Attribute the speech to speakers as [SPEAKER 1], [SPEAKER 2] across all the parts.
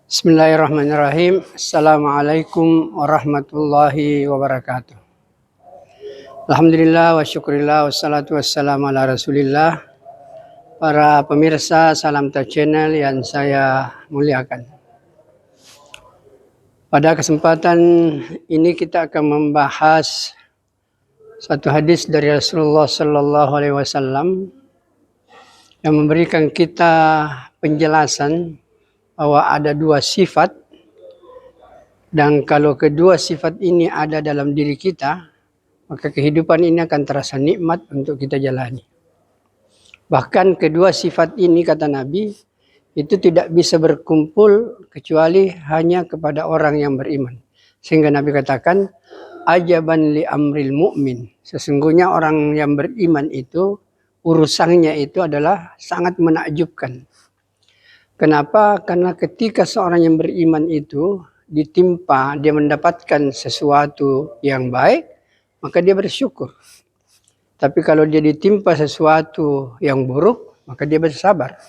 [SPEAKER 1] Bismillahirrahmanirrahim. Assalamualaikum warahmatullahi wabarakatuh. Alhamdulillah wa syukurillah wassalatu wassalamu ala rasulillah. Para pemirsa Salam Tauhid Channel yang saya muliakan. Pada kesempatan ini kita akan membahas satu hadis dari Rasulullah Sallallahu Alaihi Wasallam yang memberikan kita penjelasan bahwa ada dua sifat, dan kalau kedua sifat ini ada dalam diri kita, maka kehidupan ini akan terasa nikmat untuk kita jalani. Bahkan kedua sifat ini, kata Nabi, itu tidak bisa berkumpul kecuali hanya kepada orang yang beriman. Sehingga Nabi katakan, ajaban li amril mu'min. Sesungguhnya orang yang beriman itu, urusannya itu adalah sangat menakjubkan. Kenapa? Karena ketika seorang yang beriman itu ditimpa, dia mendapatkan sesuatu yang baik, maka dia bersyukur. Tapi kalau dia ditimpa sesuatu yang buruk, maka dia bersabar.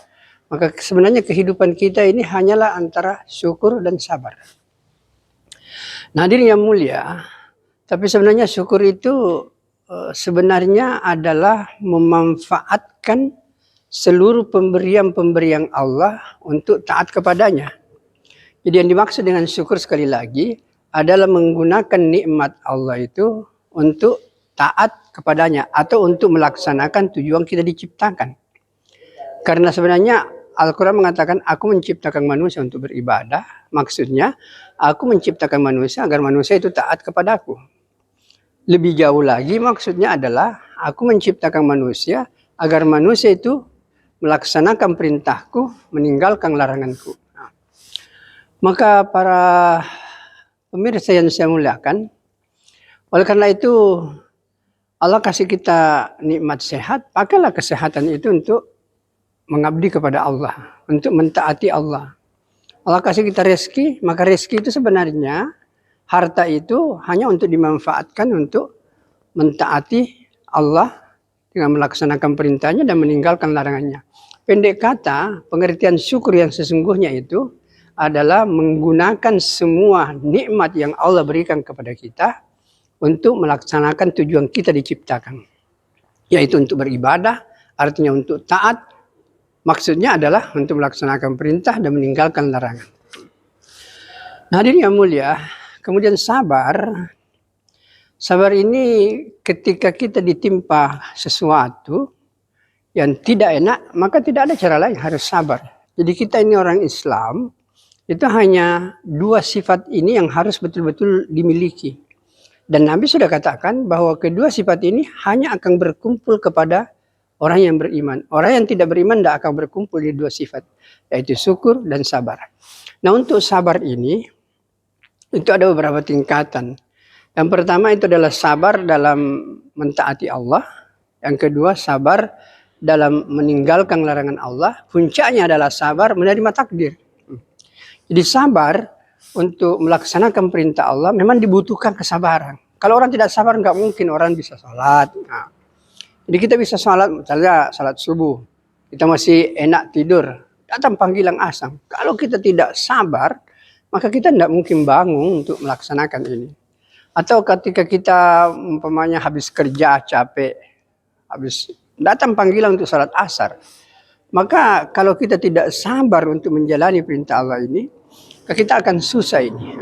[SPEAKER 1] Maka sebenarnya kehidupan kita ini hanyalah antara syukur dan sabar. Nah, hadirin yang mulia, tapi sebenarnya syukur itu sebenarnya adalah memanfaatkan seluruh pemberian-pemberian Allah untuk taat kepadanya. Jadi yang dimaksud dengan syukur sekali lagi adalah menggunakan nikmat Allah itu untuk taat kepadanya atau untuk melaksanakan tujuan kita diciptakan. Karena sebenarnya Al-Quran mengatakan aku menciptakan manusia untuk beribadah. Maksudnya aku menciptakan manusia agar manusia itu taat kepadaku. Lebih jauh lagi maksudnya adalah aku menciptakan manusia agar manusia itu melaksanakan perintahku, meninggalkan laranganku. Nah, maka para pemirsa yang saya muliakan, oleh karena itu Allah kasih kita nikmat sehat, pakailah kesehatan itu untuk mengabdi kepada Allah, untuk mentaati Allah. Allah kasih kita rezeki, maka rezeki itu sebenarnya harta itu hanya untuk dimanfaatkan untuk mentaati Allah dengan melaksanakan perintahnya dan meninggalkan larangannya. Pendek kata, pengertian syukur yang sesungguhnya itu adalah menggunakan semua nikmat yang Allah berikan kepada kita untuk melaksanakan tujuan kita diciptakan. Yaitu untuk beribadah, artinya untuk taat. Maksudnya adalah untuk melaksanakan perintah dan meninggalkan larangan. Nah, hadirin yang mulia, kemudian sabar. Sabar ini ketika kita ditimpa sesuatu yang tidak enak, maka tidak ada cara lain, harus sabar. Jadi kita ini orang Islam, itu hanya dua sifat ini yang harus betul-betul dimiliki. Dan Nabi sudah katakan bahwa kedua sifat ini hanya akan berkumpul kepada orang yang beriman. Orang yang tidak beriman tidak akan berkumpul di dua sifat, yaitu syukur dan sabar. Nah, untuk sabar ini, itu ada beberapa tingkatan. Yang pertama itu adalah sabar dalam mentaati Allah. Yang kedua, sabar dalam meninggalkan larangan Allah. Puncaknya adalah sabar menerima takdir. Jadi sabar untuk melaksanakan perintah Allah memang dibutuhkan kesabaran. Kalau orang tidak sabar, nggak mungkin orang bisa sholat. Nah, jadi kita bisa sholat, misalnya sholat subuh. Kita masih enak tidur, datang panggilan azan. Kalau kita tidak sabar, maka kita tidak mungkin bangun untuk melaksanakan ini. Atau ketika kita umpamanya habis kerja capek, habis datang panggilan untuk salat asar, maka kalau kita tidak sabar untuk menjalani perintah Allah ini, kita akan susah ini.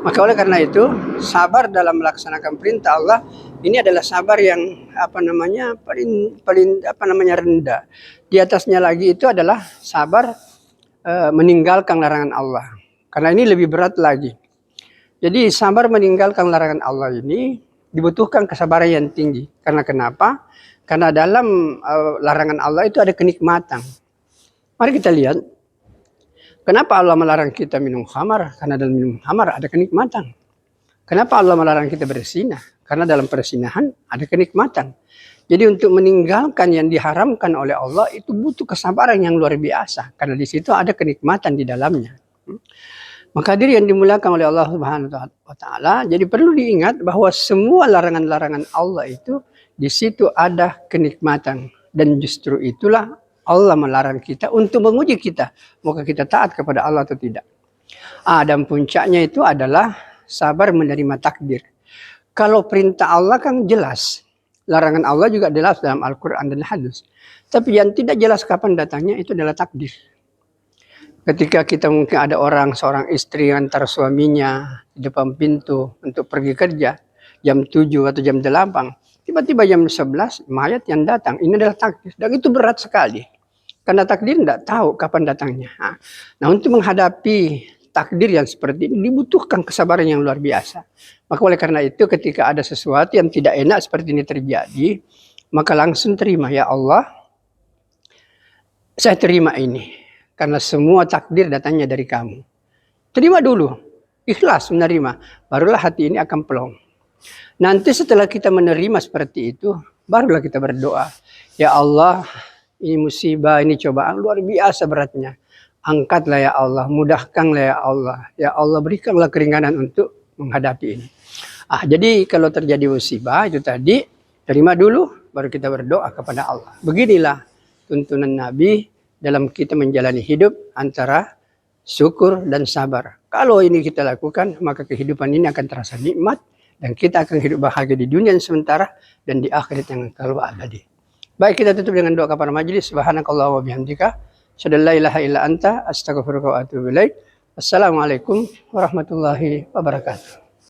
[SPEAKER 1] Maka oleh karena itu, sabar dalam melaksanakan perintah Allah ini adalah sabar yang paling rendah. Di atasnya lagi itu adalah sabar meninggalkan larangan Allah. Karena ini lebih berat lagi. Jadi sabar meninggalkan larangan Allah ini dibutuhkan kesabaran yang tinggi. Karena kenapa? Karena dalam larangan Allah itu ada kenikmatan. Mari kita lihat. Kenapa Allah melarang kita minum khamar? Karena dalam minum khamar ada kenikmatan. Kenapa Allah melarang kita berzinah? Karena dalam perzinahan ada kenikmatan. Jadi untuk meninggalkan yang diharamkan oleh Allah itu butuh kesabaran yang luar biasa. Karena di situ ada kenikmatan di dalamnya. Maka hadirin yang dimuliakan oleh Allah Subhanahu wa taala, jadi perlu diingat bahwa semua larangan-larangan Allah itu di situ ada kenikmatan, dan justru itulah Allah melarang kita untuk menguji kita, maka kita taat kepada Allah atau tidak. Dan puncaknya itu adalah sabar menerima takdir. Kalau perintah Allah kan jelas, larangan Allah juga jelas dalam Al-Quran dan Hadis. Tapi yang tidak jelas kapan datangnya itu adalah takdir. Ketika kita mungkin ada seorang istri antar suaminya di depan pintu untuk pergi kerja, jam 7 atau jam 8, tiba-tiba jam 11 mayat yang datang. Ini adalah takdir. Dan itu berat sekali. Karena takdir tidak tahu kapan datangnya. Nah, untuk menghadapi takdir yang seperti ini dibutuhkan kesabaran yang luar biasa. Maka oleh karena itu ketika ada sesuatu yang tidak enak seperti ini terjadi, maka langsung terima, ya Allah, saya terima ini. Karena semua takdir datangnya dari kamu. Terima dulu, ikhlas menerima, barulah hati ini akan plong. Nanti setelah kita menerima seperti itu, barulah kita berdoa, ya Allah, ini musibah, ini cobaan luar biasa beratnya. Angkatlah ya Allah, mudahkanlah ya Allah. Ya Allah, berikanlah keringanan untuk menghadapi ini. Jadi kalau terjadi musibah itu tadi, terima dulu, baru kita berdoa kepada Allah. Beginilah tuntunan Nabi dalam kita menjalani hidup antara syukur dan sabar. Kalau ini kita lakukan, maka kehidupan ini akan terasa nikmat, dan kita akan hidup bahagia di dunia yang sementara dan di akhirat yang kekal abadi. Baik, kita tutup dengan doa kepada majelis. Subhanakallah wa bihamdika, asyhadu an la ilaha illa anta, astaghfiruka wa atubu ilaik. Assalamualaikum warahmatullahi wabarakatuh.